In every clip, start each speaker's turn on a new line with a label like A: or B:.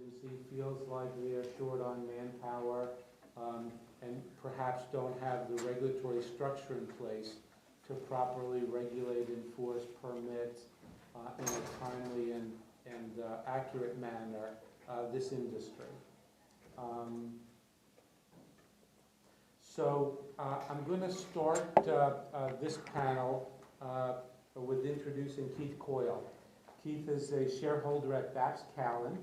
A: agency feels like they're short on manpower and perhaps don't have the regulatory structure in place to properly regulate, enforce, permit in a timely and accurate manner this industry. So I'm going to start this panel with introducing Keith Coyle. Keith is a shareholder at Bax Callan.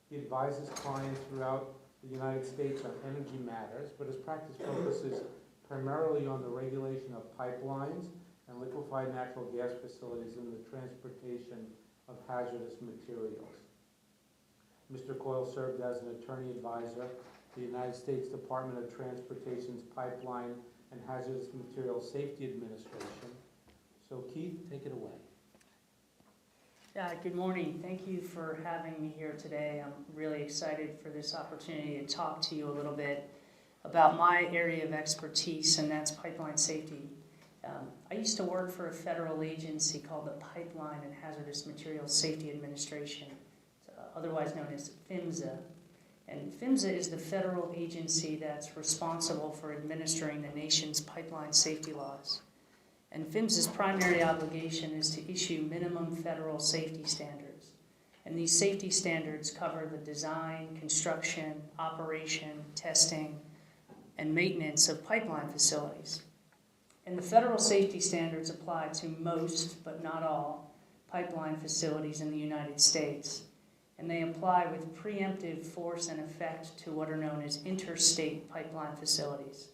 A: He advises clients throughout the United States on energy matters, but his practice focuses primarily on the regulation of pipelines and liquefied natural gas facilities and the transportation of hazardous materials. Mr. Coyle served as an attorney advisor to the United States Department of Transportation's Pipeline and Hazardous Materials Safety Administration. So Keith, take it away.
B: Yeah, good morning. Thank you for having me here today. I'm really excited for this opportunity to talk to you a little bit about my area of expertise, and that's pipeline safety. I used to work for a federal agency called the Pipeline and Hazardous Materials Safety Administration, otherwise known as PHMSA. And PHMSA is the federal agency that's responsible for administering the nation's pipeline safety laws. And PHMSA's primary obligation is to issue minimum federal safety standards. And these safety standards cover the design, construction, operation, testing, and maintenance of pipeline facilities. And the federal safety standards apply to most, but not all, pipeline facilities in the United States. And they apply with preemptive force and effect to what are known as interstate pipeline facilities.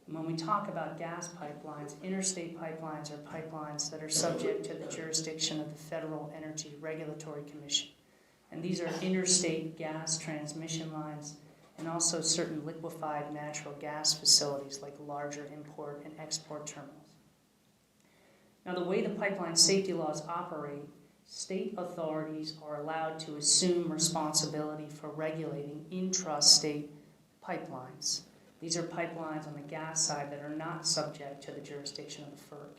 B: And when we talk about gas pipelines, interstate pipelines are pipelines that are subject to the jurisdiction of the Federal Energy Regulatory Commission. And these are interstate gas transmission lines and also certain liquefied natural gas facilities like larger import and export terminals. Now, the way the pipeline safety laws operate, state authorities are allowed to assume responsibility for regulating intrastate pipelines. These are pipelines on the gas side that are not subject to the jurisdiction of the FERC.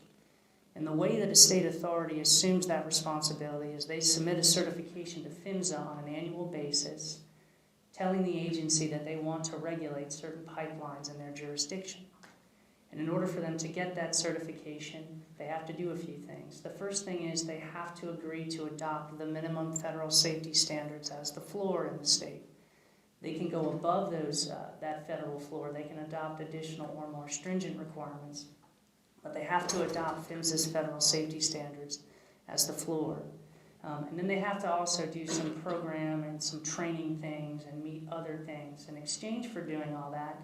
B: And the way that a state authority assumes that responsibility is they submit a certification to PHMSA on an annual basis, telling the agency that they want to regulate certain pipelines in their jurisdiction. And in order for them to get that certification, they have to do a few things. The first thing is they have to agree to adopt the minimum federal safety standards as the floor in the state. They can go above those, that federal floor. They can adopt additional or more stringent requirements, but they have to adopt PHMSA's federal safety standards as the floor. And then they have to also do some program and some training things and meet other things. In exchange for doing all that,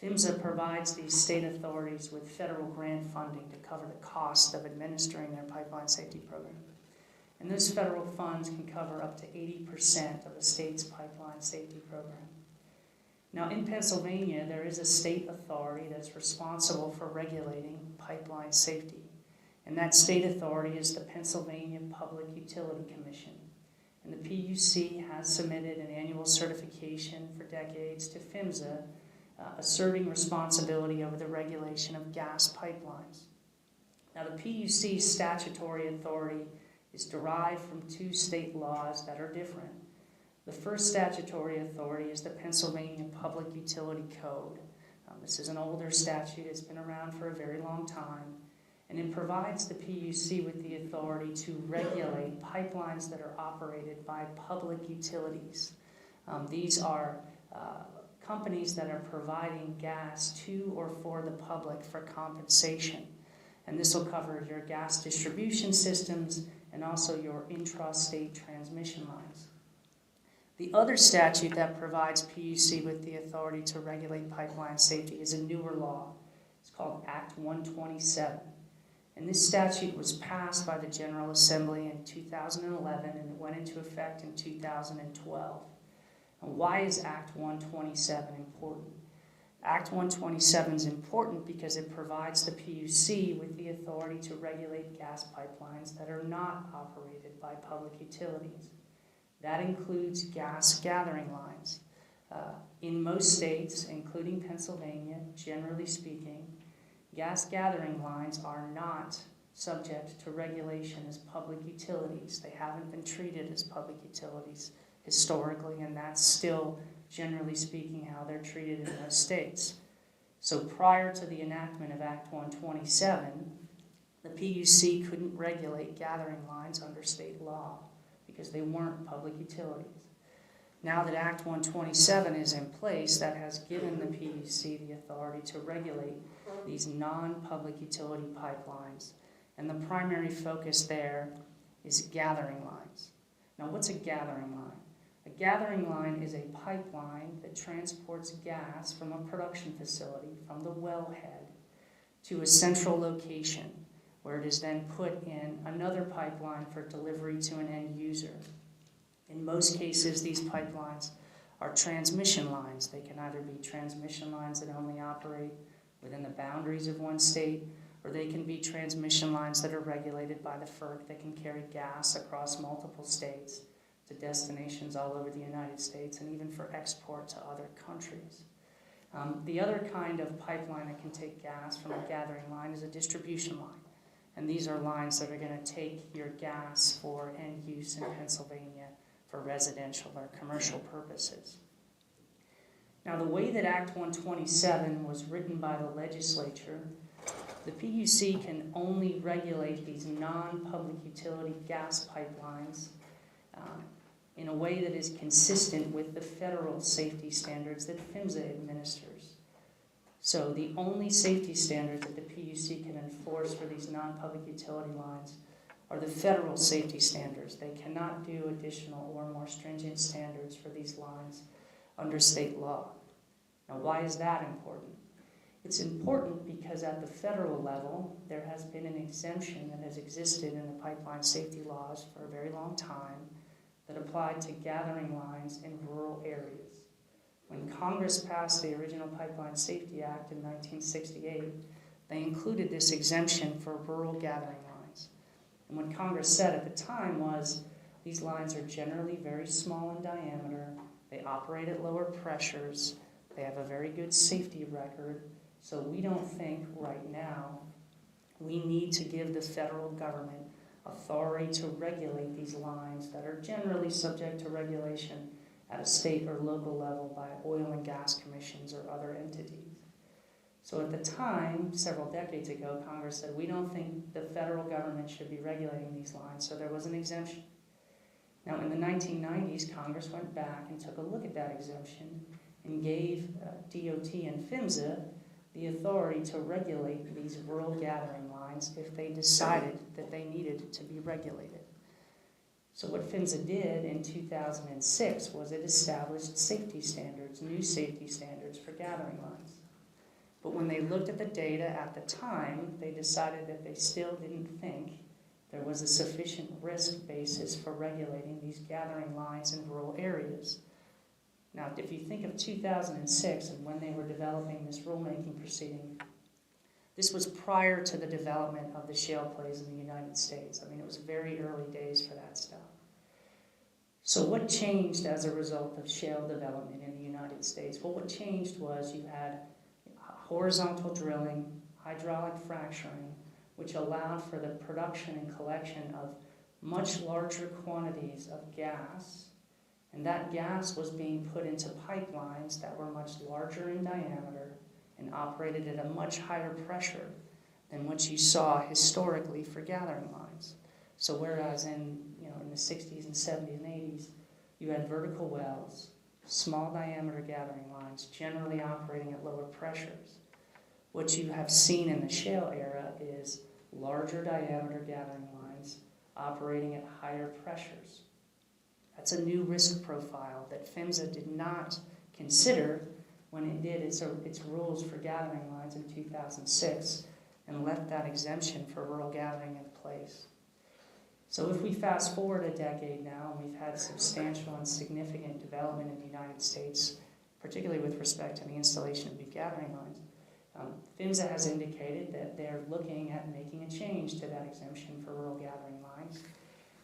B: PHMSA provides these state authorities with federal grant funding to cover the cost of administering their pipeline safety program. And those federal funds can cover up to 80% of a state's pipeline safety program. Now, in Pennsylvania, there is a state authority that's responsible for regulating pipeline safety. And that state authority is the Pennsylvania Public Utility Commission. And the PUC has submitted an annual certification for decades to PHMSA, asserting responsibility over the regulation of gas pipelines. Now, the PUC's statutory authority is derived from two state laws that are different. The first statutory authority is the Pennsylvania Public Utility Code. This is an older statute. It's been around for a very long time. And it provides the PUC with the authority to regulate pipelines that are operated by public utilities. These are companies that are providing gas to or for the public for compensation. And this will cover your gas distribution systems and also your intrastate transmission lines. The other statute that provides PUC with the authority to regulate pipeline safety is a newer law. It's called Act 127. And this statute was passed by the General Assembly in 2011 and it went into effect in 2012. And why is Act 127 important? Act 127 is important because it provides the PUC with the authority to regulate gas pipelines that are not operated by public utilities. That includes gas gathering lines. In most states, including Pennsylvania, generally speaking, gas gathering lines are not subject to regulation as public utilities. They haven't been treated as public utilities historically, and that's still, generally speaking, how they're treated in most states. So prior to the enactment of Act 127, the PUC couldn't regulate gathering lines under state law because they weren't public utilities. Now that Act 127 is in place, that has given the PUC the authority to regulate these non-public utility pipelines. And the primary focus there is gathering lines. Now, what's a gathering line? A gathering line is a pipeline that transports gas from a production facility, from the wellhead, to a central location, where it is then put in another pipeline for delivery to an end user. In most cases, these pipelines are transmission lines. They can either be transmission lines that only operate within the boundaries of one state, or they can be transmission lines that are regulated by the FERC that can carry gas across multiple states to destinations all over the United States and even for export to other countries. The other kind of pipeline that can take gas from a gathering line is a distribution line. And these are lines that are going to take your gas for end use in Pennsylvania for residential or commercial purposes. Now, the way that Act 127 was written by the legislature, the PUC can only regulate these non-public utility gas pipelines in a way that is consistent with the federal safety standards that PHMSA administers. So the only safety standards that the PUC can enforce for these non-public utility lines are the federal safety standards. They cannot do additional or more stringent standards for these lines under state law. Now, why is that important? It's important because at the federal level, there has been an exemption that has existed in the pipeline safety laws for a very long time that applied to gathering lines in rural areas. When Congress passed the original Pipeline Safety Act in 1968, they included this exemption for rural gathering lines. And what Congress said at the time was, these lines are generally very small in diameter, they operate at lower pressures, they have a very good safety record, so we don't think right now we need to give the federal government authority to regulate these lines that are generally subject to regulation at a state or local level by oil and gas commissions or other entities. So at the time, several decades ago, Congress said, we don't think the federal government should be regulating these lines, so there was an exemption. Now, in the 1990s, Congress went back and took a look at that exemption and gave DOT and PHMSA the authority to regulate these rural gathering lines if they decided that they needed to be regulated. So what PHMSA did in 2006 was it established safety standards, new safety standards for gathering lines. But when they looked at the data at the time, they decided that they still didn't think there was a sufficient risk basis for regulating these gathering lines in rural areas. Now, if you think of 2006 and when they were developing this rulemaking proceeding, this was prior to the development of the shale plays in the United States. I mean, it was very early days for that stuff. So what changed as a result of shale development in the United States? Well, what changed was you had horizontal drilling, hydraulic fracturing, which allowed for the production and collection of much larger quantities of gas. And that gas was being put into pipelines that were much larger in diameter and operated at a much higher pressure than what you saw historically for gathering lines. So whereas in the 60s and 70s and 80s, you had vertical wells, small diameter gathering lines, generally operating at lower pressures. What you have seen in the shale era is larger diameter gathering lines operating at higher pressures. That's a new risk profile that PHMSA did not consider when it did its rules for gathering lines in 2006 and left that exemption for rural gathering in place. So if we fast forward a decade now, and we've had substantial and significant development in the United States, particularly with respect to the installation of new gathering lines, PHMSA has indicated that they're looking at making a change to that exemption for rural gathering lines.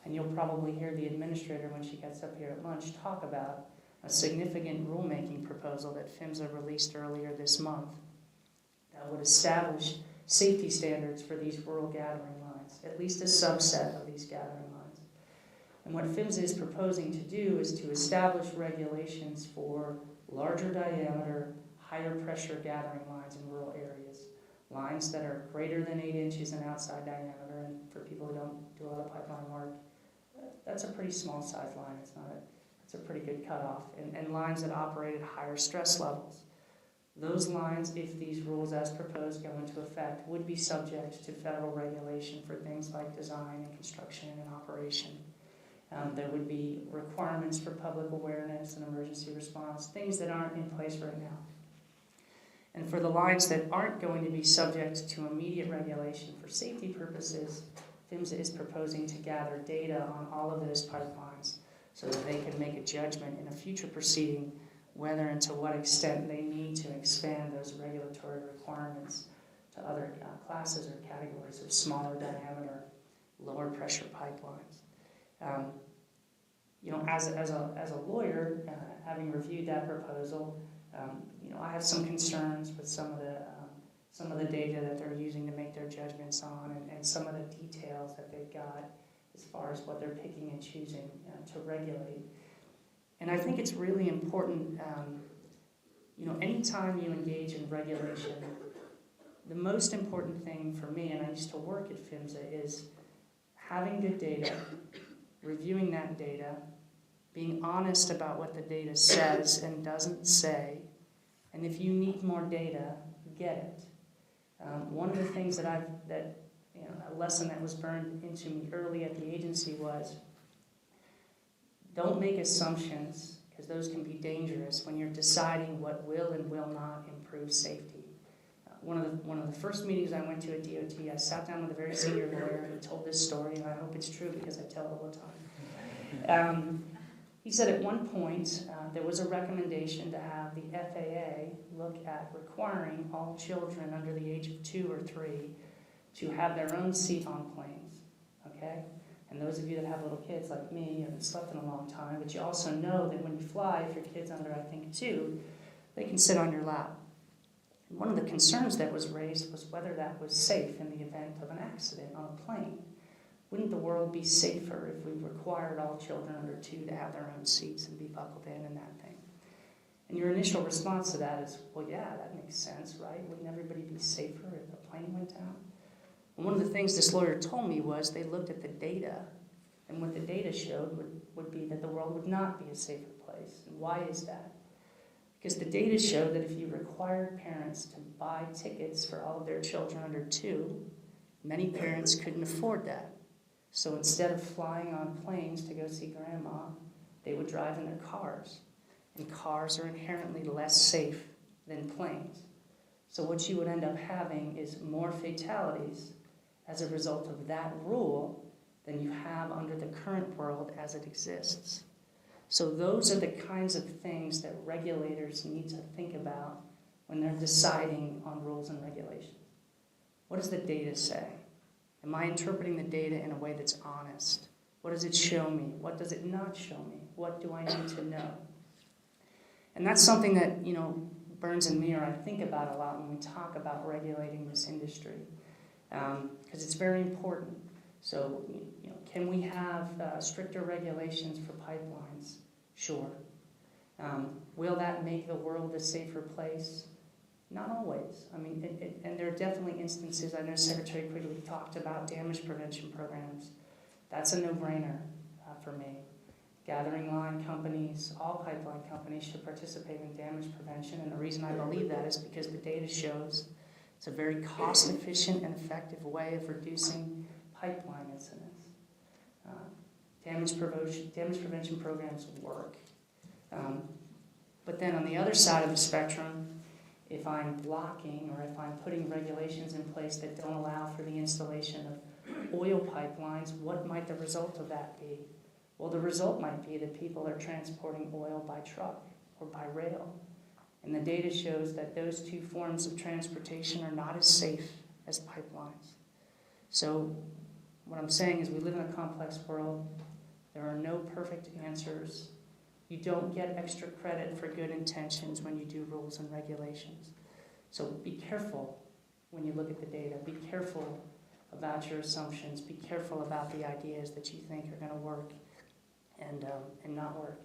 B: And you'll probably hear the administrator, when she gets up here at lunch, talk about a significant rulemaking proposal that PHMSA released earlier this month that would establish safety standards for these rural gathering lines, at least a subset of these gathering lines. And what PHMSA is proposing to do is to establish regulations for larger diameter, higher pressure gathering lines in rural areas. Lines that are greater than 8 inches in outside diameter, and for people who don't do a lot of pipeline work, that's a pretty small size line. It's a pretty good cutoff. And lines that operate at higher stress levels. Those lines, if these rules as proposed go into effect, would be subject to federal regulation for things like design and construction and operation. There would be requirements for public awareness and emergency response, things that aren't in place right now. And for the lines that aren't going to be subject to immediate regulation for safety purposes, PHMSA is proposing to gather data on all of those pipelines so that they can make a judgment in a future proceeding whether and to what extent they need to expand those regulatory requirements to other classes or categories of smaller diameter, lower pressure pipelines. As a lawyer, having reviewed that proposal, I have some concerns with some of the data that they're using to make their judgments on, and some of the details that they've got as far as what they're picking and choosing to regulate. And I think it's really important, anytime you engage in regulation, the most important thing for me, and I used to work at PHMSA, is having good data, reviewing that data, being honest about what the data says and doesn't say, and if you need more data, get it. One of the things a lesson that was burned into me early at the agency was, don't make assumptions, because those can be dangerous when you're deciding what will and will not improve safety. One of the first meetings I went to at DOT, I sat down with a very senior lawyer and he told this story, and I hope it's true because I tell it all the time. He said at one point there was a recommendation to have the FAA look at requiring all children under the age of 2 or 3 to have their own seat on planes, okay? And those of you that have little kids like me, you haven't slept in a long time, but you also know that when you fly, if your kid's under, I think, 2, they can sit on your lap. And one of the concerns that was raised was whether that was safe in the event of an accident on a plane. Wouldn't the world be safer if we required all children under 2 to have their own seats and be buckled in and that thing? And your initial response to that is, well, yeah, that makes sense, right? Wouldn't everybody be safer if the plane went down? And one of the things this lawyer told me was they looked at the data, and what the data showed would be that the world would not be a safer place. And why is that? Because the data showed that if you required parents to buy tickets for all of their children under 2, many parents couldn't afford that. So instead of flying on planes to go see grandma, they would drive in their cars. And cars are inherently less safe than planes. So what you would end up having is more fatalities as a result of that rule than you have under the current world as it exists. So those are the kinds of things that regulators need to think about when they're deciding on rules and regulations. What does the data say? Am I interpreting the data in a way that's honest? What does it show me? What does it not show me? What do I need to know? And that's something that, burns in me, or I think about a lot when we talk about regulating this industry, because it's very important. So, can we have stricter regulations for pipelines? Sure. Will that make the world a safer place? Not always. I mean, and there are definitely instances. I know Secretary Quigley talked about damage prevention programs. That's a no-brainer for me. Gathering line companies, all pipeline companies should participate in damage prevention, and the reason I believe that is because the data shows it's a very cost-efficient and effective way of reducing pipeline incidents. Damage prevention programs work. But then on the other side of the spectrum, if I'm blocking or if I'm putting regulations in place that don't allow for the installation of oil pipelines, what might the result of that be? Well, the result might be that people are transporting oil by truck or by rail. And the data shows that those 2 forms of transportation are not as safe as pipelines. So what I'm saying is we live in a complex world. There are no perfect answers. You don't get extra credit for good intentions when you do rules and regulations. So be careful when you look at the data. Be careful about your assumptions. Be careful about the ideas that you think are going to work and not work.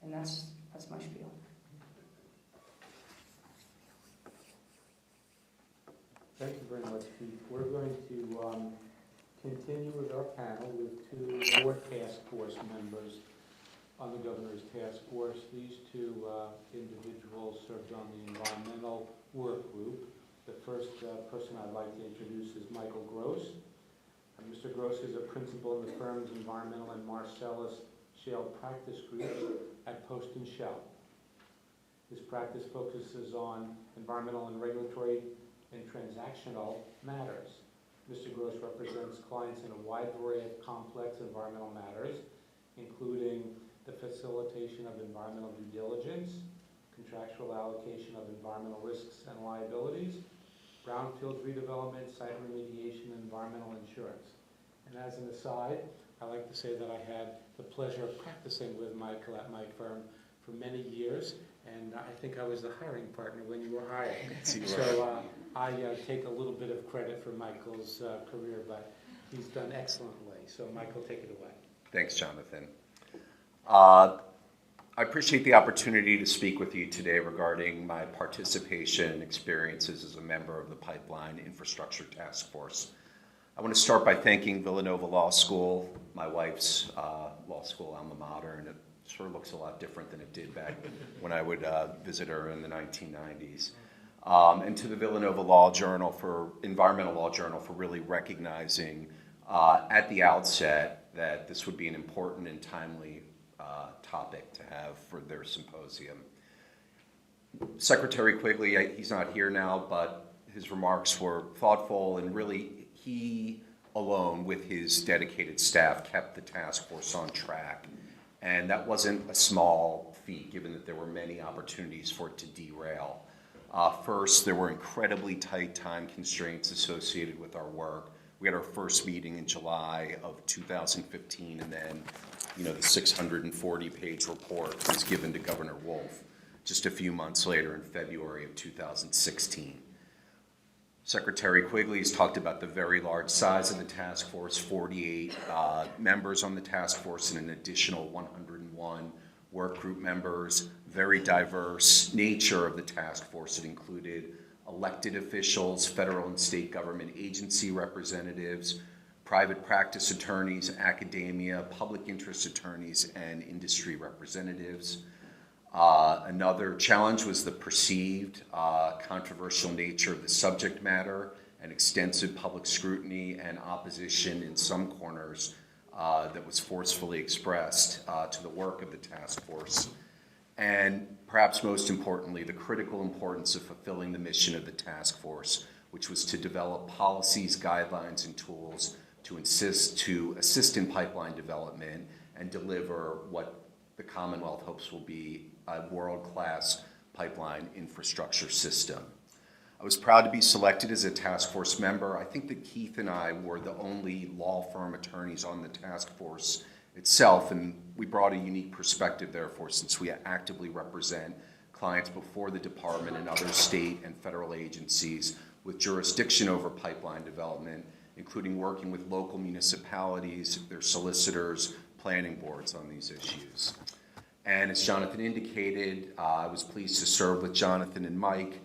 B: And that's my spiel.
A: Thank you very much, Keith. We're going to continue with our panel with more task force members on the governor's task force. These two individuals served on the environmental work group. The first person I'd like to introduce is Michael Gross. Mr. Gross is a principal in the firm's environmental and Marcellus shale practice groups at Post and Shell. His practice focuses on environmental and regulatory and transactional matters. Mr. Gross represents clients in a wide variety of complex environmental matters, including the facilitation of environmental due diligence, contractual allocation of environmental risks and liabilities, brownfields redevelopment, site remediation, and environmental insurance. And as an aside, I like to say that I had the pleasure of practicing with Michael at my firm for many years, and I think I was the hiring partner when you were hired. So I take a little bit of credit for Michael's career, but he's done excellently. So Michael, take it away.
C: Thanks, Jonathan. I appreciate the opportunity to speak with you today regarding my participation and experiences as a member of the Pipeline Infrastructure Task Force. I want to start by thanking Villanova Law School, my wife's law school alma mater, and it sort of looks a lot different than it did back when I would visit her in the 1990s. And to the Villanova Law Journal Environmental Law Journal for really recognizing at the outset that this would be an important and timely topic to have for their symposium. Secretary Quigley, he's not here now, but his remarks were thoughtful, and really he alone with his dedicated staff kept the task force on track. And that wasn't a small feat, given that there were many opportunities for it to derail. First, there were incredibly tight time constraints associated with our work. We had our first meeting in July of 2015, and then, the 640-page report was given to Governor Wolf just a few months later in February of 2016. Secretary Quigley has talked about the very large size of the task force, 48 members on the task force and an additional 101 work group members, very diverse nature of the task force. It included elected officials, federal and state government agency representatives, private practice attorneys, academia, public interest attorneys, and industry representatives. Another challenge was the perceived controversial nature of the subject matter and extensive public scrutiny and opposition in some corners that was forcefully expressed to the work of the task force. And perhaps most importantly, the critical importance of fulfilling the mission of the task force, which was to develop policies, guidelines, and tools to assist in pipeline development and deliver what the Commonwealth hopes will be a world-class pipeline infrastructure system. I was proud to be selected as a task force member. I think that Keith and I were the only law firm attorneys on the task force itself, and we brought a unique perspective, therefore, since we actively represent clients before the department and other state and federal agencies with jurisdiction over pipeline development, including working with local municipalities, their solicitors, planning boards on these issues. And as Jonathan indicated, I was pleased to serve with Jonathan and Mike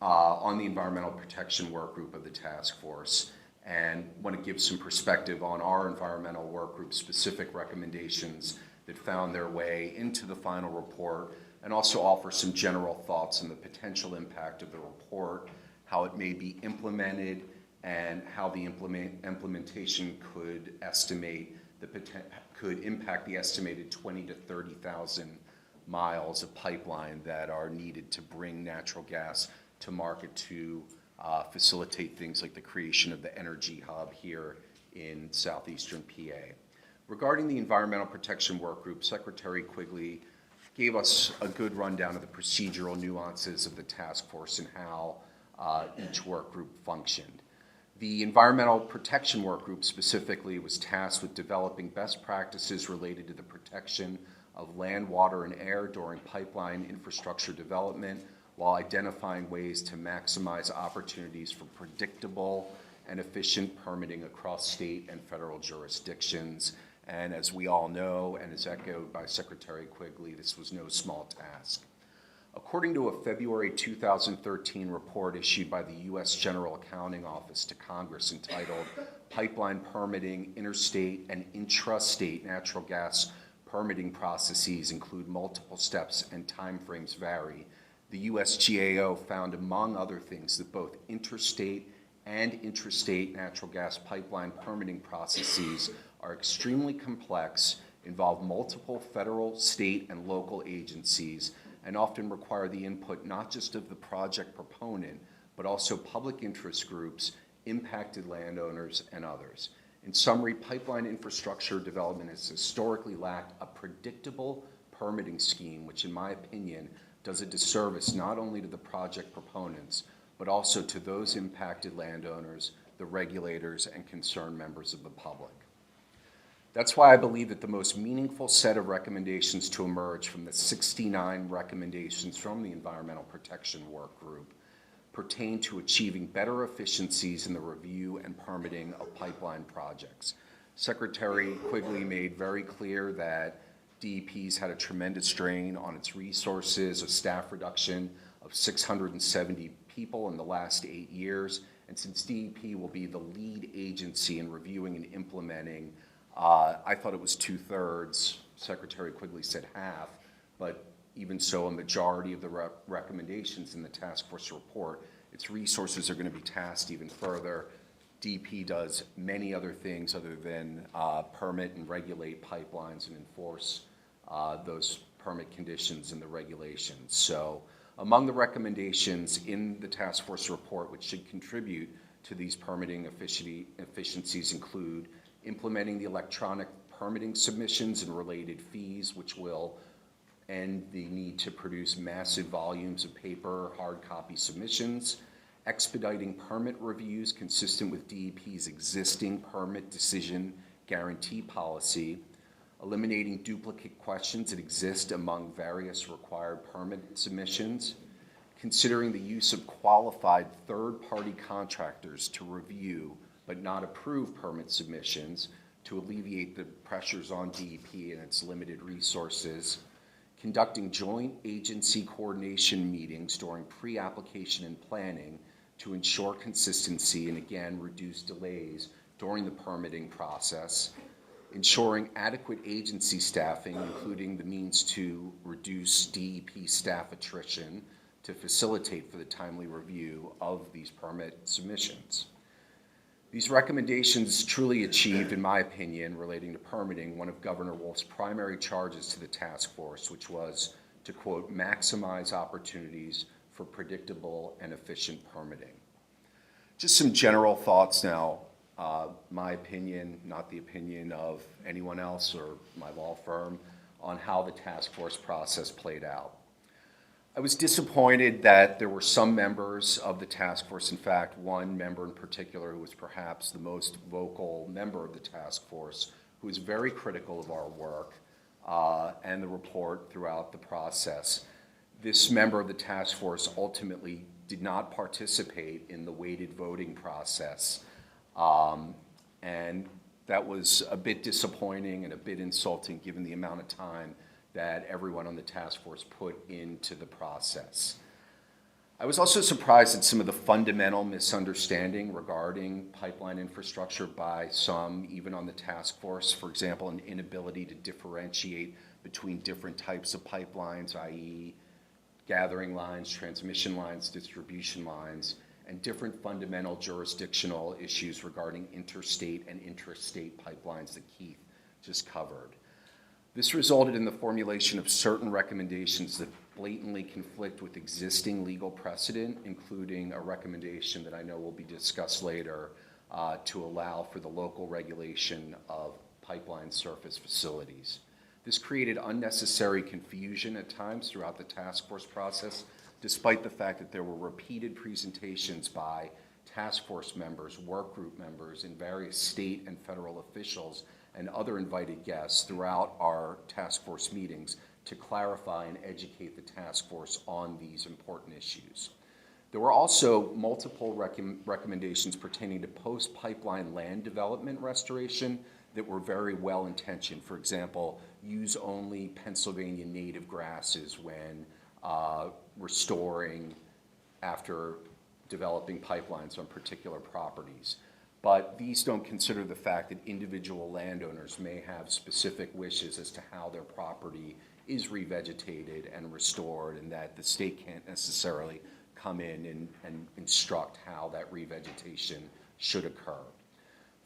C: on the Environmental Protection Work Group of the task force, and want to give some perspective on our environmental work group specific recommendations that found their way into the final report, and also offer some general thoughts on the potential impact of the report, how it may be implemented, and how the implementation could impact the estimated 20 to 30,000 miles of pipeline that are needed to bring natural gas to market to facilitate things like the creation of the energy hub here in southeastern PA. Regarding the Environmental Protection Work Group, Secretary Quigley gave us a good rundown of the procedural nuances of the task force and how each work group functioned. The Environmental Protection Work Group specifically was tasked with developing best practices related to the protection of land, water, and air during pipeline infrastructure development, while identifying ways to maximize opportunities for predictable and efficient permitting across state and federal jurisdictions, And as we all know, and as echoed by Secretary Quigley, this was no small task. According to a February 2013 report issued by the U.S. General Accounting Office to Congress entitled Pipeline Permitting, Interstate and Intrastate Natural Gas Permitting Processes Include Multiple Steps and Timeframes Vary, the USGAO found, among other things, that both interstate and intrastate natural gas pipeline permitting processes are extremely complex, involve multiple federal, state, and local agencies, and often require the input not just of the project proponent, but also public interest groups, impacted landowners, and others. In summary, pipeline infrastructure development has historically lacked a predictable permitting scheme, which in my opinion does a disservice not only to the project proponents, but also to those impacted landowners, the regulators, and concerned members of the public. That's why I believe that the most meaningful set of recommendations to emerge from the 69 recommendations from the Environmental Protection Work Group pertain to achieving better efficiencies in the review and permitting of pipeline projects. Secretary Quigley made very clear that DEP's had a tremendous strain on its resources, a staff reduction of 670 people in the last 8 years, and since DEP will be the lead agency in reviewing and implementing, I thought it was 2/3, Secretary Quigley said half, but even so, a majority of the recommendations in the task force report, its resources are going to be tasked even further. DEP does many other things other than permit and regulate pipelines and enforce those permit conditions and the regulations. So among the recommendations in the task force report which should contribute to these permitting efficiencies include implementing the electronic permitting submissions and related fees, which will end the need to produce massive volumes of paper, hard copy submissions, expediting permit reviews consistent with DEP's existing permit decision guarantee policy, eliminating duplicate questions that exist among various required permit submissions, considering the use of qualified third-party contractors to review but not approve permit submissions to alleviate the pressures on DEP and its limited resources, conducting joint agency coordination meetings during pre-application and planning to ensure consistency and again reduce delays during the permitting process, ensuring adequate agency staffing, including the means to reduce DEP staff attrition to facilitate for the timely review of these permit submissions. These recommendations truly achieved, in my opinion, relating to permitting, one of Governor Wolf's primary charges to the task force, which was to, quote, maximize opportunities for predictable and efficient permitting. Just some general thoughts now. My opinion, not the opinion of anyone else or my law firm, on how the task force process played out. I was disappointed that there were some members of the task force, in fact, one member in particular who was perhaps the most vocal member of the task force, who was very critical of our work and the report throughout the process. This member of the task force ultimately did not participate in the weighted voting process. And that was a bit disappointing and a bit insulting given the amount of time that everyone on the task force put into the process. I was also surprised at some of the fundamental misunderstanding regarding pipeline infrastructure by some, even on the task force. For example, an inability to differentiate between different types of pipelines, i.e. gathering lines, transmission lines, distribution lines, and different fundamental jurisdictional issues regarding interstate and intrastate pipelines that Keith just covered. This resulted in the formulation of certain recommendations that blatantly conflict with existing legal precedent, including a recommendation that I know will be discussed later to allow for the local regulation of pipeline surface facilities. This created unnecessary confusion at times throughout the task force process, despite the fact that there were repeated presentations by task force members, work group members, and various state and federal officials and other invited guests throughout our task force meetings to clarify and educate the task force on these important issues. There were also multiple recommendations pertaining to post-pipeline land development restoration that were very well intentioned. For example, use only Pennsylvania native grasses when restoring after developing pipelines on particular properties. But these don't consider the fact that individual landowners may have specific wishes as to how their property is revegetated and restored, and that the state can't necessarily come in and instruct how that revegetation should occur.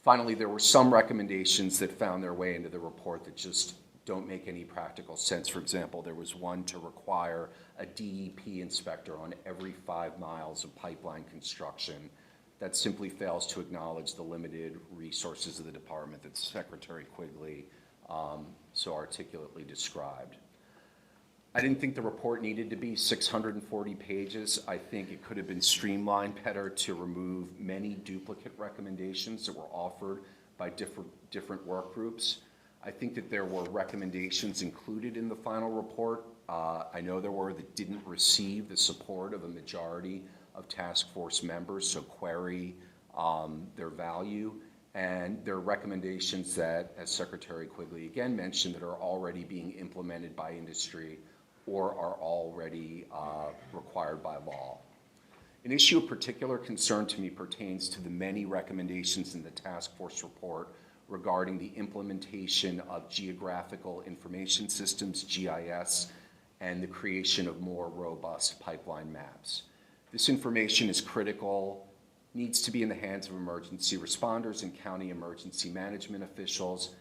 C: Finally, there were some recommendations that found their way into the report that just don't make any practical sense. For example, there was one to require a DEP inspector on every 5 miles of pipeline construction. That simply fails to acknowledge the limited resources of the department that Secretary Quigley so articulately described. I didn't think the report needed to be 640 pages. I think it could have been streamlined better to remove many duplicate recommendations that were offered by different work groups. I think that there were recommendations included in the final report. I know there were that didn't receive the support of a majority of task force members, so query their value. And there are recommendations that, as Secretary Quigley again mentioned, that are already being implemented by industry or are already required by law. An issue of particular concern to me pertains to the many recommendations in the task force report regarding the implementation of geographical information systems, GIS, and the creation of more robust pipeline maps. This information is critical, needs to be in the hands of emergency responders and county emergency management officials.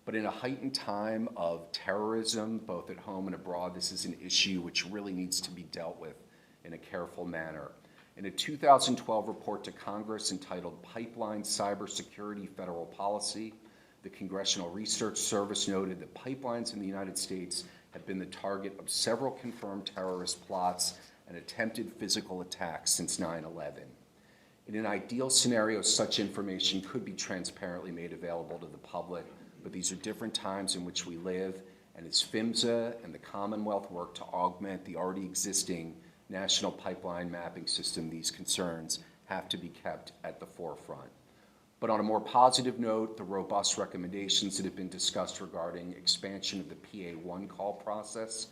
C: But in a heightened time of terrorism, both at home and abroad, this is an issue which really needs to be dealt with in a careful manner. In a 2012 report to Congress entitled Pipeline Cybersecurity Federal Policy, the Congressional Research Service noted that pipelines in the United States have been the target of several confirmed terrorist plots and attempted physical attacks since 9/11. In an ideal scenario, such information could be transparently made available to the public, but these are different times in which we live, and as PHMSA and the Commonwealth work to augment the already existing national pipeline mapping system, these concerns have to be kept at the forefront. But on a more positive note, the robust recommendations that have been discussed regarding expansion of the PA1 call process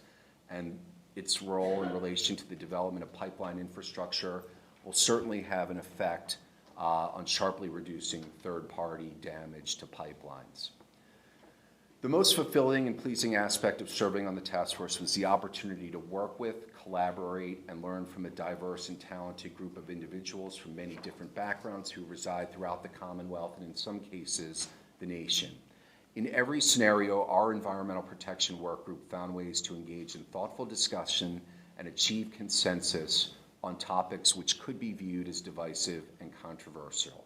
C: and its role in relation to the development of pipeline infrastructure will certainly have an effect on sharply reducing third-party damage to pipelines. The most fulfilling and pleasing aspect of serving on the task force was the opportunity to work with, collaborate, and learn from a diverse and talented group of individuals from many different backgrounds who reside throughout the Commonwealth and, in some cases, the nation. In every scenario, our environmental protection work group found ways to engage in thoughtful discussion and achieve consensus on topics which could be viewed as divisive and controversial.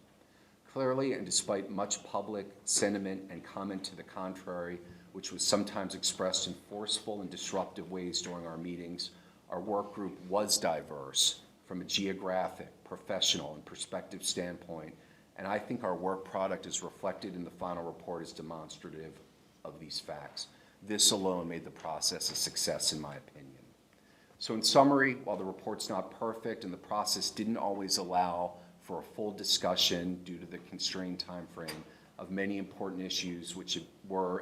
C: Clearly, and despite much public sentiment and comment to the contrary, which was sometimes expressed in forceful and disruptive ways during our meetings, our work group was diverse from a geographic, professional, and perspective standpoint, and I think our work product is reflected in the final report as demonstrative of these facts. This alone made the process a success, in my opinion. So in summary, while the report's not perfect and the process didn't always allow for a full discussion due to the constrained time frame of many important issues which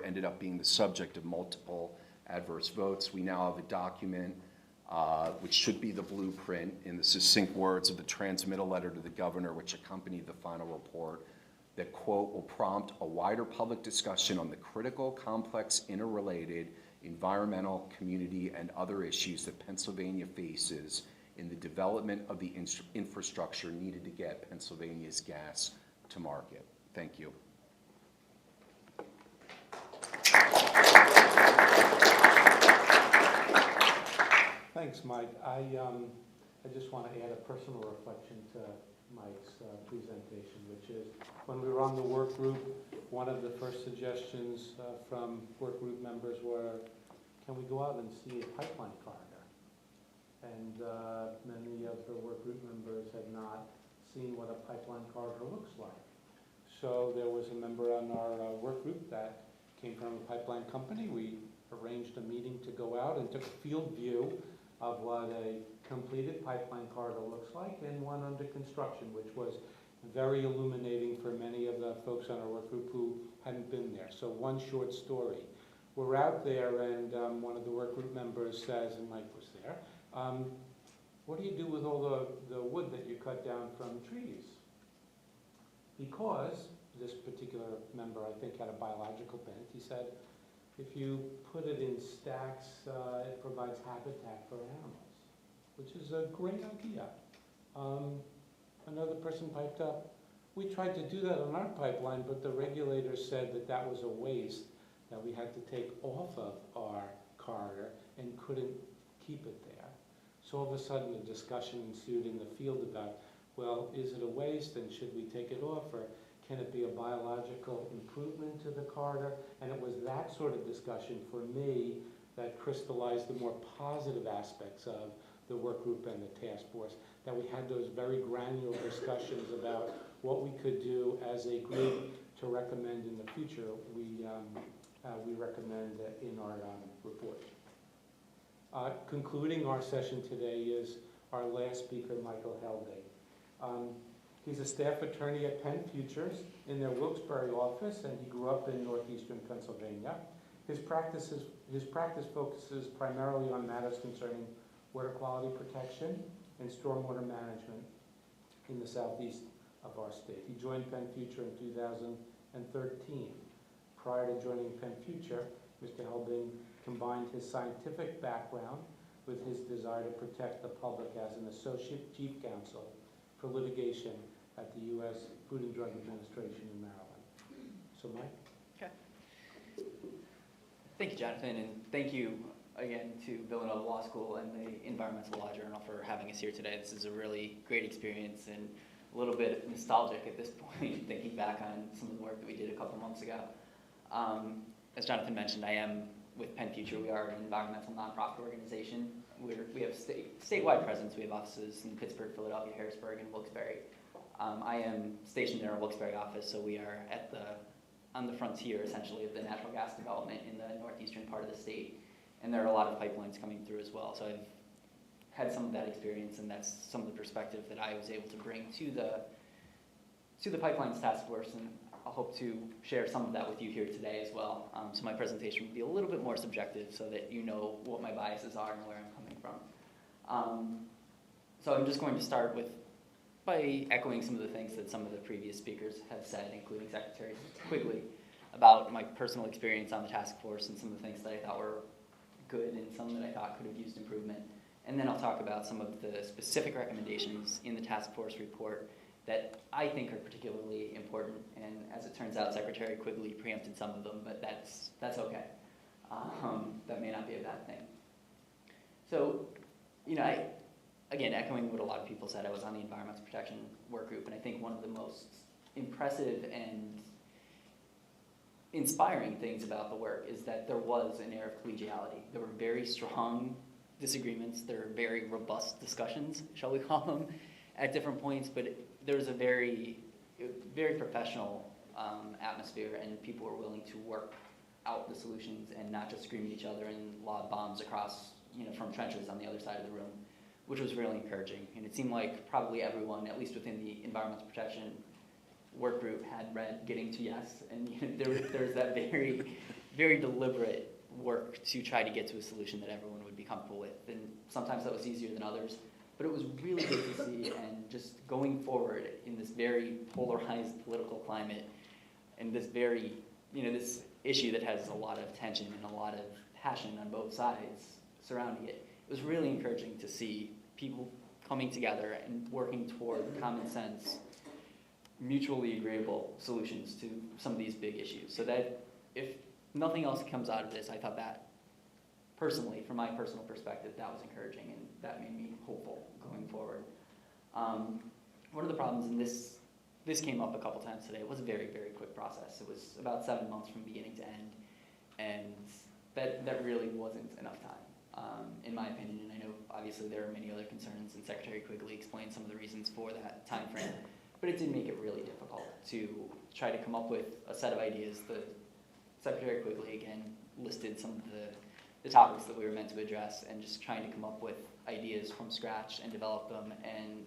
C: ended up being the subject of multiple adverse votes, we now have a document which should be the blueprint in the succinct words of the transmittal letter to the governor which accompanied the final report that, quote, will prompt a wider public discussion on the critical, complex, interrelated environmental, community, and other issues that Pennsylvania faces in the development of the infrastructure needed to get Pennsylvania's gas to market. Thank you.
A: Thanks, Mike. I just want to add a personal reflection to Mike's presentation, which is when we were on the work group, one of the first suggestions from work group members were, can we go out and see a pipeline corridor? And many of the work group members had not seen what a pipeline corridor looks like. So there was a member on our work group that came from a pipeline company. We arranged a meeting to go out and took a field view of what a completed pipeline corridor looks like, and one under construction, which was very illuminating for many of the folks on our work group who hadn't been there. So one short story. We're out there, and one of the work group members says, and Mike was there, what do you do with all the wood that you cut down from trees? Because this particular member, I think, had a biological bent. He said, if you put it in stacks, it provides habitat for animals, which is a great idea. Another person piped up, we tried to do that on our pipeline, but the regulator said that that was a waste that we had to take off of our corridor and couldn't keep it there. So all of a sudden a discussion ensued in the field about, well, is it a waste and should we take it off, or can it be a biological improvement to the corridor? And it was that sort of discussion for me that crystallized the more positive aspects of the work group and the task force, that we had those very granular discussions about what we could do as a group to recommend in the future. We recommend in our report. Concluding our session today is our last speaker, Michael Helding. He's a staff attorney at Penn Futures in their Wilkes-Barre office, and he grew up in northeastern Pennsylvania. His practice focuses primarily on matters concerning water quality protection and stormwater management in the southeast of our state. He joined Penn Future in 2013. Prior to joining Penn Future, Mr. Helding combined his scientific background with his desire to protect the public as an associate chief counsel for litigation at the U.S. Food and Drug Administration in Maryland. So, Mike?
D: Okay. Thank you, Jonathan, and thank you again to Villanova Law School and the Environmental Law Journal for having us here today. This is a really great experience and a little bit nostalgic at this point, thinking back on some of the work that we did a couple months ago. As Jonathan mentioned, I am with Penn Future. We are an environmental nonprofit organization. We have statewide presence. We have offices in Pittsburgh, Philadelphia, Harrisburg, and Wilkes-Barre. I am stationed in our Wilkes-Barre office, so we are on the frontier, essentially, of the natural gas development in the northeastern part of the state. And there are a lot of pipelines coming through as well. So I've had some of that experience, and that's some of the perspective that I was able to bring to the Pipelines Task Force, and I'll hope to share some of that with you here today as well. So my presentation will be a little bit more subjective so that you know what my biases are and where I'm coming from. So I'm just going to start by echoing some of the things that some of the previous speakers have said, including Secretary Quigley, about my personal experience on the task force and some of the things that I thought were good and some that I thought could have used improvement. And then I'll talk about some of the specific recommendations in the task force report that I think are particularly important. And as it turns out, Secretary Quigley preempted some of them, but that's okay. That may not be a bad thing. So, again, echoing what a lot of people said, I was on the environmental protection work group, and I think one of the most impressive and inspiring things about the work is that there was an air of collegiality. There were very strong disagreements. There were very robust discussions, shall we call them, at different points, but there was a very, very professional atmosphere, and people were willing to work out the solutions and not just scream at each other and lob bombs across, from trenches on the other side of the room, which was really encouraging. And it seemed like probably everyone, at least within the environmental protection work group, had read Getting to Yes, and there's that very, very deliberate work to try to get to a solution that everyone would be comfortable with. And sometimes that was easier than others, but it was really good to see. And just going forward in this very polarized political climate, and this very, this issue that has a lot of tension and a lot of passion on both sides surrounding it, it was really encouraging to see people coming together and working toward common sense, mutually agreeable solutions to some of these big issues. So that if nothing else comes out of this, I thought that personally, from my personal perspective, that was encouraging, and that made me hopeful going forward. One of the problems, and this came up a couple times today, it was a very, very quick process. It was about 7 months from beginning to end, and that really wasn't enough time, in my opinion. And I know obviously there are many other concerns, and Secretary Quigley explained some of the reasons for that time frame, but it did make it really difficult to try to come up with a set of ideas. The Secretary Quigley, again, listed some of the topics that we were meant to address, and just trying to come up with ideas from scratch and develop them and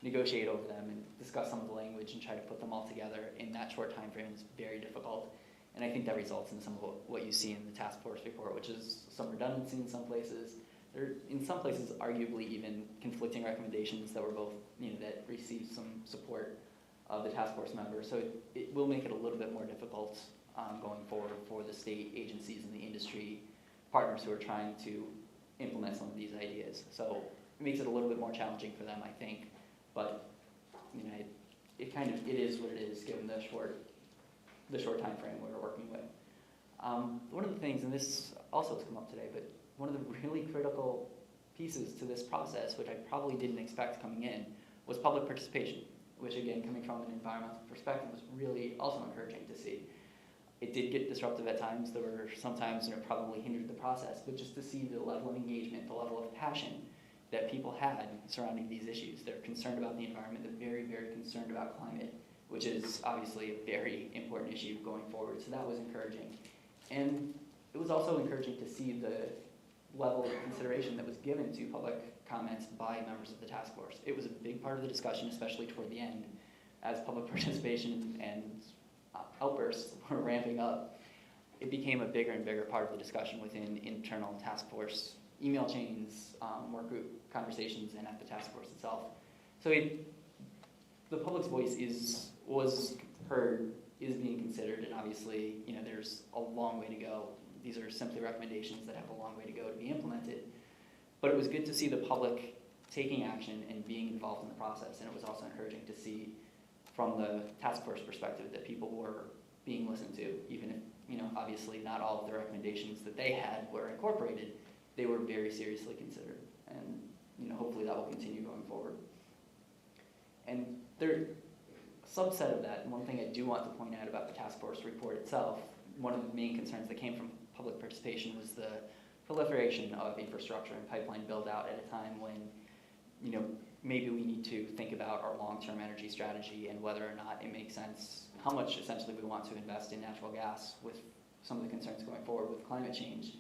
D: negotiate over them and discuss some of the language and try to put them all together in that short time frame is very difficult. And I think that results in some of what you see in the task force report, which is some redundancy in some places. There, in some places, arguably even conflicting recommendations that were both, that received some support of the task force members. So it will make it a little bit more difficult going forward for the state agencies and the industry partners who are trying to implement some of these ideas. So it makes it a little bit more challenging for them, I think. But it is what it is given the short time frame we're working with. One of the things, and this also has come up today, but one of the really critical pieces to this process, which I probably didn't expect coming in, was public participation, which again, coming from an environmental perspective, was really also encouraging to see. It did get disruptive at times. There were some times when it probably hindered the process, but just to see the level of engagement, the level of passion that people had surrounding these issues. They're concerned about the environment. They're very, very concerned about climate, which is obviously a very important issue going forward. So that was encouraging. And it was also encouraging to see the level of consideration that was given to public comments by members of the task force. It was a big part of the discussion, especially toward the end, as public participation and outbursts were ramping up. It became a bigger and bigger part of the discussion within internal task force email chains, work group conversations, and at the task force itself. So the public's voice was heard, is being considered, and obviously, there's a long way to go. These are simply recommendations that have a long way to go to be implemented. But it was good to see the public taking action and being involved in the process, and it was also encouraging to see from the task force perspective that people were being listened to, even if, obviously not all of the recommendations that they had were incorporated. They were very seriously considered, and hopefully that will continue going forward. And a subset of that, and one thing I do want to point out about the task force report itself, one of the main concerns that came from public participation was the proliferation of infrastructure and pipeline build out at a time when, maybe we need to think about our long-term energy strategy and whether or not it makes sense, how much essentially we want to invest in natural gas with some of the concerns going forward with climate change.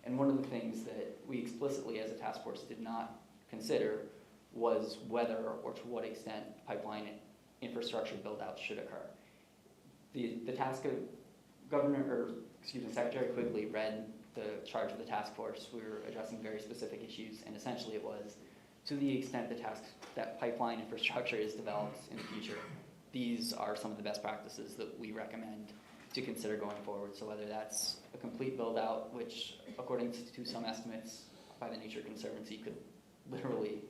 D: And one of the things that we explicitly as a task force did not consider was whether or to what extent pipeline infrastructure build-out should occur. The Secretary Quigley read the charge of the task force. We were addressing very specific issues, and essentially it was, to the extent that pipeline infrastructure is developed in the future, these are some of the best practices that we recommend to consider going forward. So whether that's a complete build-out, which according to some estimates by the Nature Conservancy could literally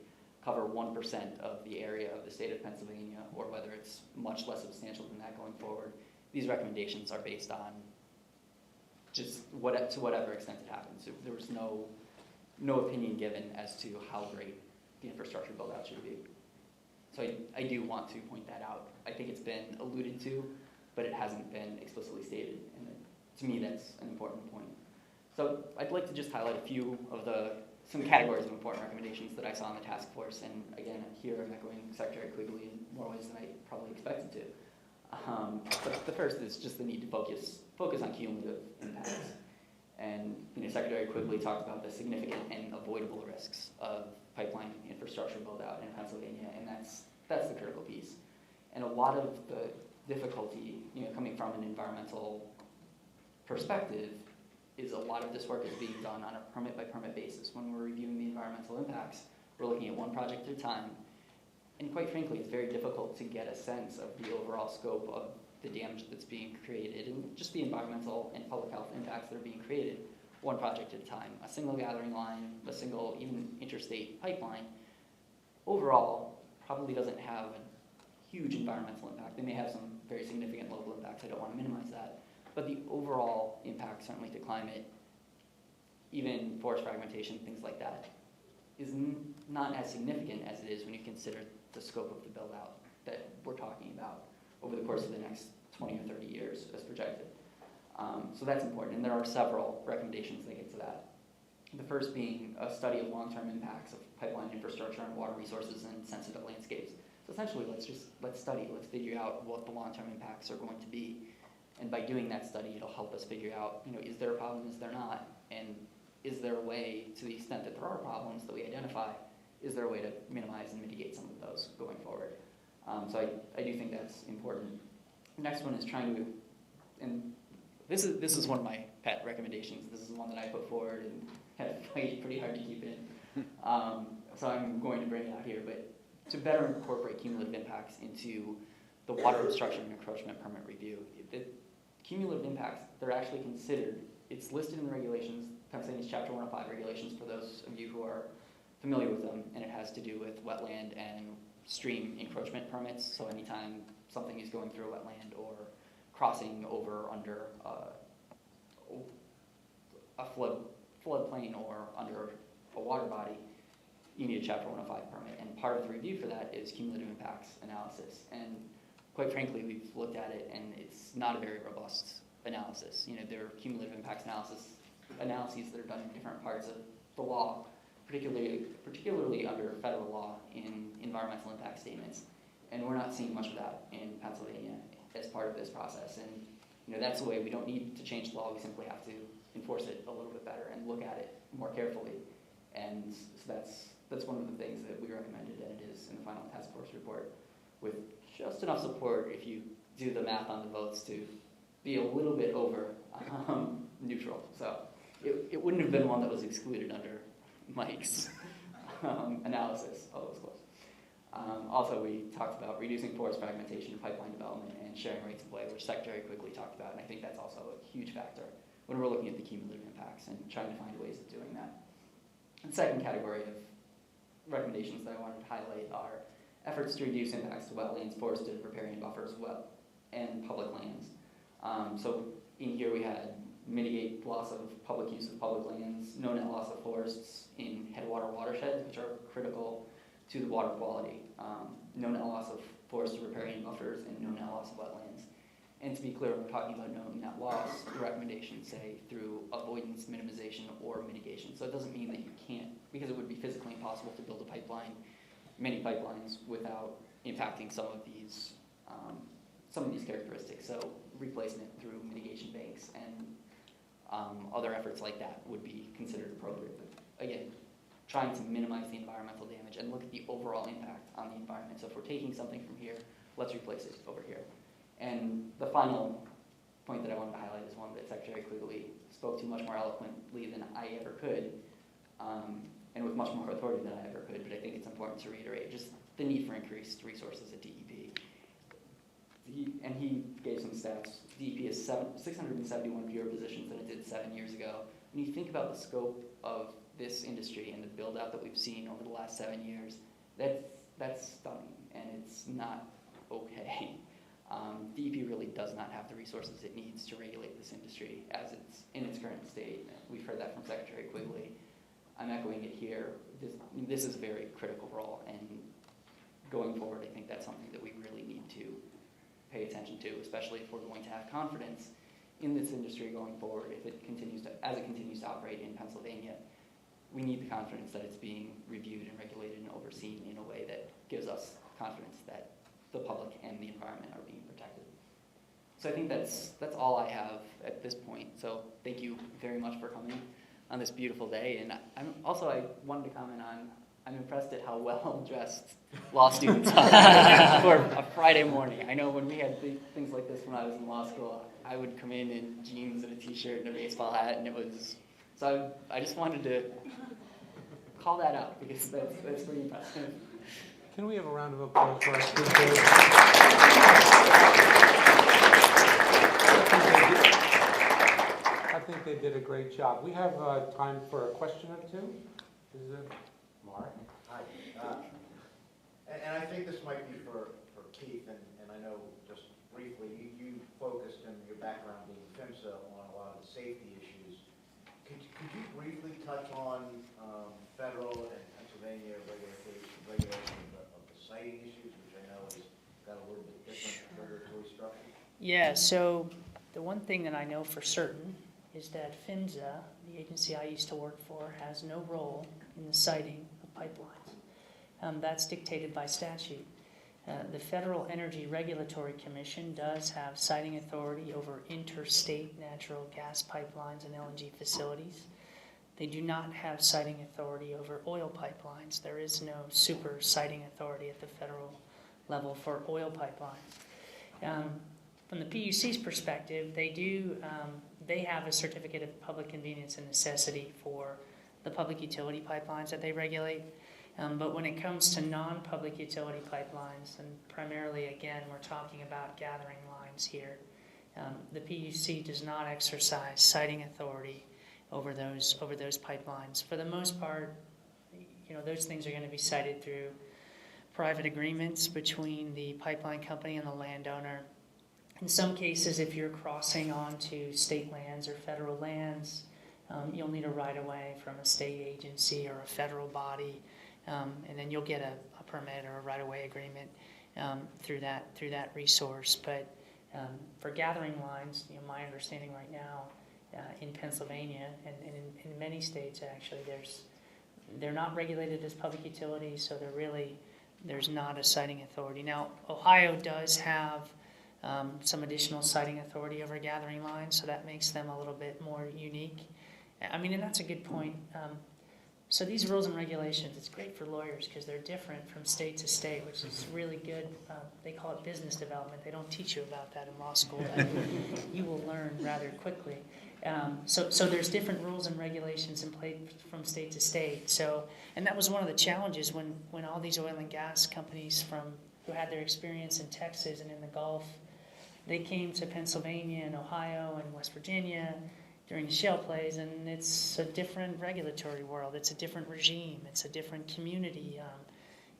D: cover 1% of the area of the state of Pennsylvania, or whether it's much less substantial than that going forward, these recommendations are based on just to whatever extent it happens. So there was no opinion given as to how great the infrastructure build-out should be. So I do want to point that out. I think it's been alluded to, but it hasn't been explicitly stated, and to me that's an important point. So I'd like to just highlight a few of some categories of important recommendations that I saw in the task force, and again, here I'm echoing Secretary Quigley in more ways than I probably expected to. But the first is just the need to focus on cumulative impacts. And Secretary Quigley talked about the significant and avoidable risks of pipeline infrastructure build-out in Pennsylvania, and that's the critical piece. And a lot of the difficulty, coming from an environmental perspective, is a lot of this work is being done on a permit-by-permit basis. When we're reviewing the environmental impacts, we're looking at one project at a time. And quite frankly, it's very difficult to get a sense of the overall scope of the damage that's being created and just the environmental and public health impacts that are being created one project at a time. A single gathering line, a single even interstate pipeline, overall probably doesn't have a huge environmental impact. They may have some very significant local impacts. I don't want to minimize that. But the overall impact, certainly to climate, even forest fragmentation, things like that, is not as significant as it is when you consider the scope of the build-out that we're talking about over the course of the next 20 or 30 years as projected. So that's important, and there are several recommendations that get to that. The first being a study of long-term impacts of pipeline infrastructure on water resources and sensitive landscapes. So essentially, let's study, let's figure out what the long-term impacts are going to be. And by doing that study, it'll help us figure out, is there a problem, is there not? And is there a way, to the extent that there are problems that we identify, is there a way to minimize and mitigate some of those going forward? So I do think that's important. The next one is trying to, and this is one of my pet recommendations. This is one that I put forward and had to fight pretty hard to keep in. So I'm going to bring it out here, but to better incorporate cumulative impacts into the water obstruction and encroachment permit review. The cumulative impacts, they're actually considered, it's listed in the regulations, Pennsylvania's Chapter 105 regulations, for those of you who are familiar with them, and it has to do with wetland and stream encroachment permits. So anytime something is going through a wetland or crossing over under a floodplain or under a water body, you need a Chapter 105 permit. And part of the review for that is cumulative impacts analysis. And quite frankly, we've looked at it, and it's not a very robust analysis. You know, there are cumulative impacts analyses that are done in different parts of the law, particularly under federal law in environmental impact statements. And we're not seeing much of that in Pennsylvania as part of this process. And you know, that's the way. We don't need to change the law. We simply have to enforce it a little bit better and look at it more carefully. And so that's one of the things that we recommended, and it is in the final task force report, with just enough support, if you do the math on the votes, to be a little bit over neutral. So it wouldn't have been one that was excluded under Mike's analysis, although it was close. Also, we talked about reducing forest fragmentation, pipeline development, and sharing rates of way, which Secretary Quigley talked about, and I think that's also a huge factor when we're looking at the cumulative impacts and trying to find ways of doing that. The second category of recommendations that I wanted to highlight are efforts to reduce impacts to wetlands, forested, riparian buffers, and public lands. So in here we had mitigate loss of public use of public lands, no net loss of forests in headwater watersheds, which are critical to the water quality, no net loss of forest riparian buffers, and no net loss of wetlands. And to be clear, when we're talking about no net loss, the recommendations say through avoidance, minimization, or mitigation. So it doesn't mean that you can't, because it would be physically impossible to build a pipeline, many pipelines, without impacting some of these characteristics. So replacement through mitigation banks and other efforts like that would be considered appropriate. But again, trying to minimize the environmental damage and look at the overall impact on the environment. So if we're taking something from here, let's replace it over here. And the final point that I wanted to highlight is one that Secretary Quigley spoke to much more eloquently than I ever could, and with much more authority than I ever could, but I think it's important to reiterate just the need for increased resources at DEP. And he gave some stats. DEP has 671 fewer positions than it did 7 years ago. When you think about the scope of this industry and the build out that we've seen over the last 7 years, that's stunning, and it's not okay. DEP really does not have the resources it needs to regulate this industry as it's in its current state. We've heard that from Secretary Quigley. I'm echoing it here. This is a very critical role, and going forward, I think that's something that we really need to pay attention to, especially if we're going to have confidence in this industry going forward. If it continues to operate in Pennsylvania, we need the confidence that it's being reviewed and regulated and overseen in a way that gives us confidence that the public and the environment are being protected. So I think that's all I have at this point. So thank you very much for coming on this beautiful day. And I wanted to comment on, I'm impressed at how well dressed law students are for a Friday morning. I know when we had things like this when I was in law school, I would come in jeans and a t-shirt and a baseball hat, and it was, so I just wanted to call that out because that's pretty impressive.
A: Can we have a round of applause for our speakers? I think they did a great job. We have time for a question or two. Is it Mark?
E: Hi. And I think this might be for Keith, and I know just briefly, you focused in your background being PHMSA on a lot of the safety issues. Could you briefly touch on federal and Pennsylvania regulation of the siting issues, which I know has got a little bit different regulatory structure?
B: Yeah, so the one thing that I know for certain is that PHMSA, the agency I used to work for, has no role in the siting of pipelines. That's dictated by statute. The Federal Energy Regulatory Commission does have siting authority over interstate natural gas pipelines and LNG facilities. They do not have siting authority over oil pipelines. There is no super siting authority at the federal level for oil pipelines. From the PUC's perspective, they have a certificate of public convenience and necessity for the public utility pipelines that they regulate. But when it comes to non-public utility pipelines, and primarily, again, we're talking about gathering lines here, the PUC does not exercise siting authority over those pipelines. For the most part, those things are going to be cited through private agreements between the pipeline company and the landowner. In some cases, if you're crossing onto state lands or federal lands, you'll need a right-of-way from a state agency or a federal body, and then you'll get a permit or a right-of-way agreement through that resource. But for gathering lines, my understanding right now in Pennsylvania and in many states actually, they're not regulated as public utilities, so there's not a siting authority. Now, Ohio does have some additional siting authority over gathering lines, so that makes them a little bit more unique. And that's a good point. So these rules and regulations, it's great for lawyers because they're different from state to state, which is really good. They call it business development. They don't teach you about that in law school, but you will learn rather quickly. So there's different rules and regulations in place from state to state. And that was one of the challenges when all these oil and gas companies who had their experience in Texas and in the Gulf, they came to Pennsylvania and Ohio and West Virginia during the shale plays, and it's a different regulatory world. It's a different regime. It's a different community.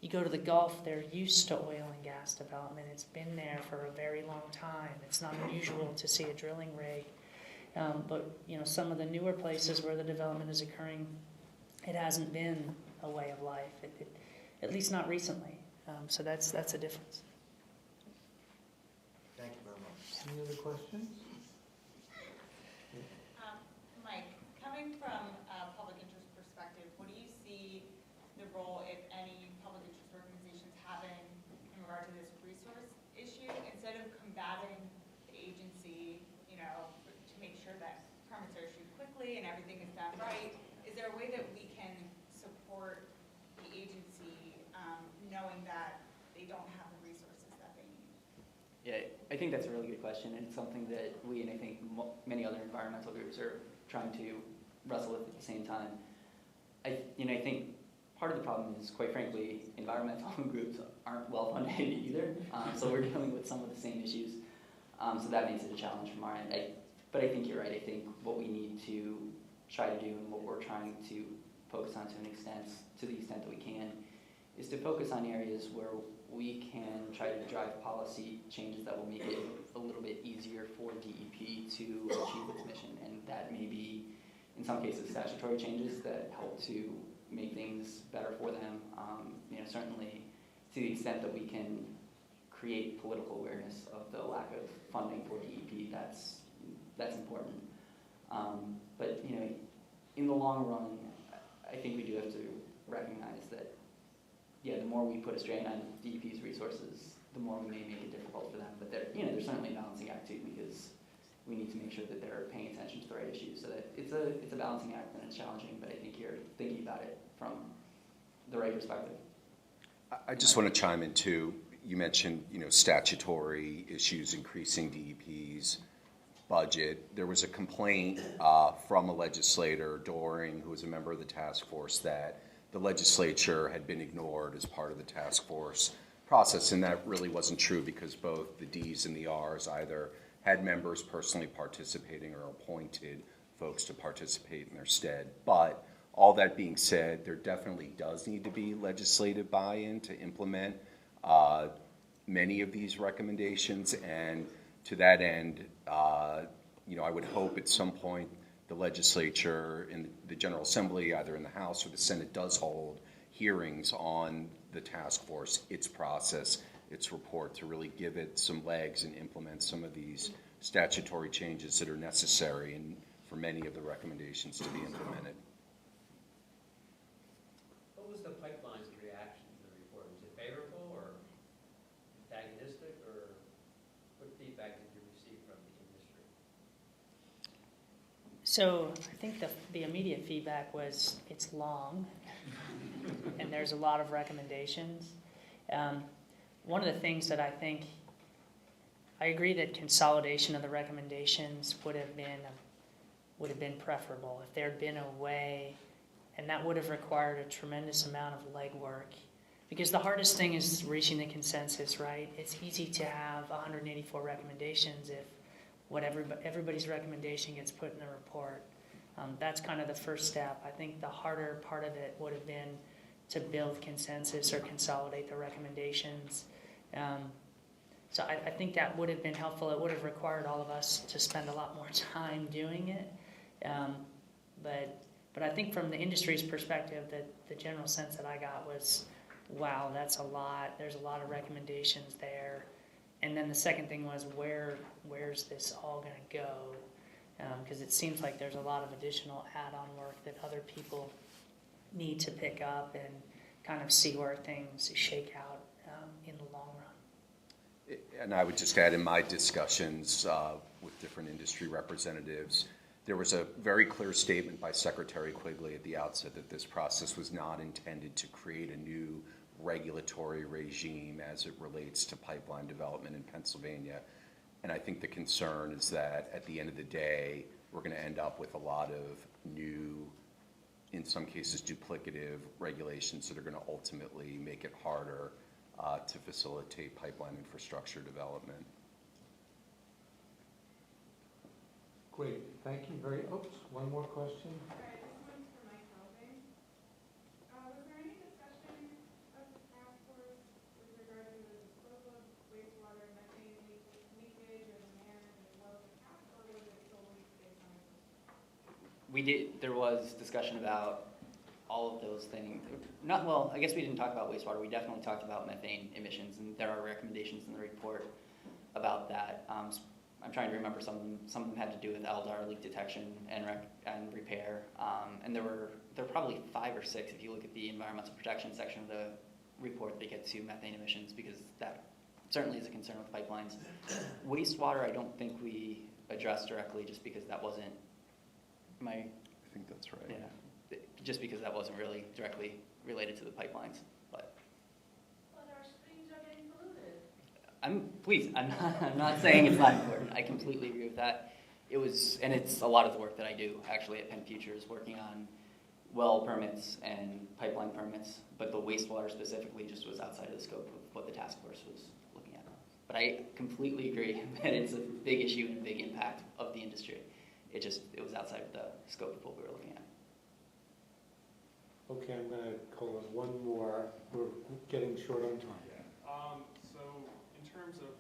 B: You go to the Gulf, they're used to oil and gas development. It's been there for a very long time. It's not unusual to see a drilling rig. But some of the newer places where the development is occurring, it hasn't been a way of life, at least not recently. So that's a difference.
E: Thank you very much.
A: Any other questions?
F: Mike, coming from a public interest perspective, what do you see the role, if any, public interest organizations having in regard to this resource issue? Instead of combating the agency, to make sure that permits are issued quickly and everything is done right, is there a way that we can support the agency knowing that they don't have the resources that they need?
D: Yeah, I think that's a really good question, and it's something that we, and I think many other environmental groups are trying to wrestle with at the same time. I think part of the problem is, quite frankly, environmental groups aren't well funded either, so we're dealing with some of the same issues, so that makes it a challenge from our end. But I think you're right. I think what we need to try to do, and what we're trying to focus on to the extent that we can, is to focus on areas where we can try to drive policy changes that will make it a little bit easier for DEP to achieve its mission. And that may be, in some cases, statutory changes that help to make things better for them. Certainly to the extent that we can create political awareness of the lack of funding for DEP, that's important. But in the long run, I think we do have to recognize that, the more we put a strain on DEP's resources, the more we may make it difficult for them. But there's certainly a balancing act too, because we need to make sure that they're paying attention to the right issues. So that it's a balancing act, and it's challenging. But I think you're thinking about it from the right perspective.
C: I just want to chime in too. You mentioned, statutory issues increasing DEP's budget. There was a complaint from a legislator, Doring, who was a member of the task force, that the legislature had been ignored as part of the task force process, and that really wasn't true, because both the Ds and the Rs either had members personally participating or appointed folks to participate in their stead. But all that being said, there definitely does need to be legislative buy-in to implement many of these recommendations, and to that end, I would hope at some point the legislature in the General Assembly, either in the House or the Senate, does hold hearings on the task force, its process, its report, to really give it some legs and implement some of these statutory changes that are necessary and for many of the recommendations to be implemented.
G: What was the pipeline's reaction to the report? Was it favorable or antagonistic, or what feedback did you receive from the industry?
B: So I think the immediate feedback was it's long, and there's a lot of recommendations. One of the things that I agree that consolidation of the recommendations would have been preferable if there had been a way, and that would have required a tremendous amount of legwork. Because the hardest thing is reaching the consensus, right? It's easy to have 184 recommendations if everybody's recommendation gets put in the report. That's kind of the first step. I think the harder part of it would have been to build consensus or consolidate the recommendations. So I think that would have been helpful. It would have required all of us to spend a lot more time doing it. But I think from the industry's perspective, the general sense that I got was, wow, that's a lot. There's a lot of recommendations there. And then the second thing was, where's this all going to go? Because it seems like there's a lot of additional add-on work that other people need to pick up and kind of see where things shake out in the long run.
C: And I would just add, in my discussions with different industry representatives, there was a very clear statement by Secretary Quigley at the outset that this process was not intended to create a new regulatory regime as it relates to pipeline development in Pennsylvania. And I think the concern is that at the end of the day, we're going to end up with a lot of new, in some cases duplicative regulations that are going to ultimately make it harder to facilitate pipeline infrastructure development.
A: Great, thank you very, one more question?
H: Sorry, this one's for Mike Helbing. Was there any discussion of the task force with regard to the disposal of wastewater, methane leakage, or the manner as well as the cap, or was it solely based on this?
D: There was discussion about all of those things. I guess we didn't talk about wastewater. We definitely talked about methane emissions, and there are recommendations in the report about that. I'm trying to remember some of them had to do with LDAR, leak detection and repair. And there were probably 5 or 6 if you look at the environmental protection section of the report that get to methane emissions, because that certainly is a concern with pipelines. Wastewater, I don't think we addressed directly, just because that wasn't
C: I think that's right.
D: yeah, just because that wasn't really directly related to the pipelines. But
H: our streams are getting polluted.
D: I'm not saying it's not important. I completely agree with that. It's a lot of the work that I do actually at Penn Futures, working on well permits and pipeline permits, but the wastewater specifically just was outside of the scope of what the task force was looking at. But I completely agree that it's a big issue and a big impact of the industry. It was outside of the scope of what we were looking at.
A: Okay, I'm going to call in one more. We're getting short on time.
I: So in terms of,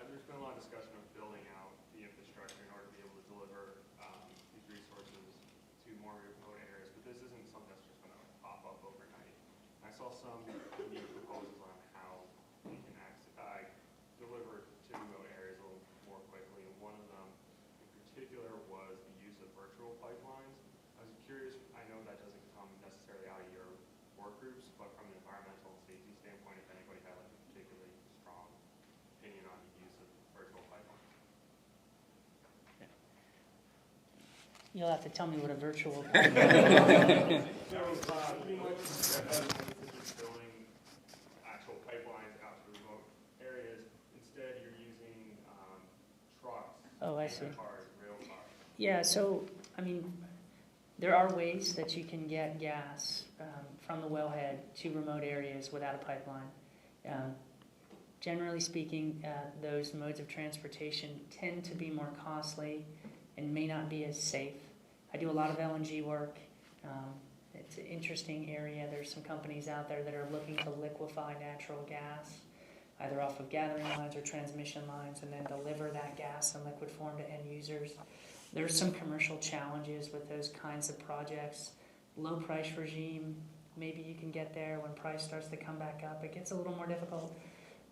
I: there's been a lot of discussion of building out the infrastructure in order to be able to deliver these resources to more remote areas, but this isn't something that's just going to pop up overnight. I saw some new proposals on how we can deliver to remote areas a little more quickly, and one of them in particular was the use of virtual pipelines. I was curious, I know that doesn't come necessarily out of your work groups, but from an environmental and safety standpoint, if anybody had like a particularly strong opinion on the use of virtual pipelines.
B: You'll have to tell me what a virtual.
I: So pretty much instead of building actual pipelines out to remote areas, instead you're using trucks.
B: Oh, I see.
I: Cars, rail cars.
B: Yeah, so, I mean, there are ways that you can get gas from the wellhead to remote areas without a pipeline. Generally speaking, those modes of transportation tend to be more costly and may not be as safe. I do a lot of LNG work. It's an interesting area. There's some companies out there that are looking to liquefy natural gas, either off of gathering lines or transmission lines, and then deliver that gas in liquid form to end users. There's some commercial challenges with those kinds of projects. Low price regime, maybe you can get there. When price starts to come back up, it gets a little more difficult.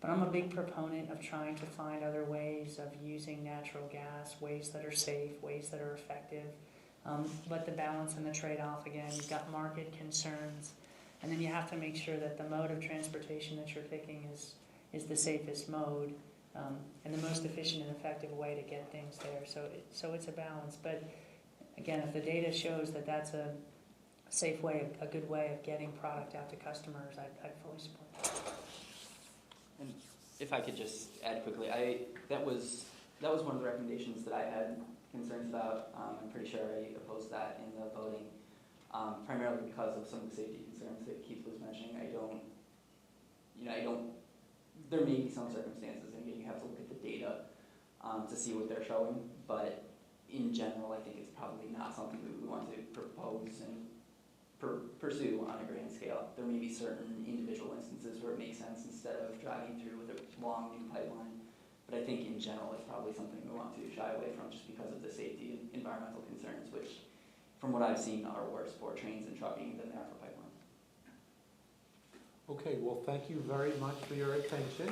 B: But I'm a big proponent of trying to find other ways of using natural gas, ways that are safe, ways that are effective. But the balance and the trade-off, again, you've got market concerns, and then you have to make sure that the mode of transportation that you're picking is the safest mode and the most efficient and effective way to get things there. So it's a balance. But again, if the data shows that that's a safe way, a good way of getting product out to customers, I'd fully support that.
D: And if I could just add quickly, that was one of the recommendations that I had concerns about. I'm pretty sure I opposed that in the voting, primarily because of some of the safety concerns that Keith was mentioning. There may be some circumstances, and again, you have to look at the data to see what they're showing, but in general, I think it's probably not something that we want to propose and pursue on a grand scale. There may be certain individual instances where it makes sense instead of driving through with a long new pipeline, but I think in general, it's probably something we want to shy away from just because of the safety and environmental concerns, which, from what I've seen, are worse for trains and trucking than they are for pipelines.
A: Okay, well, thank you very much for your attention.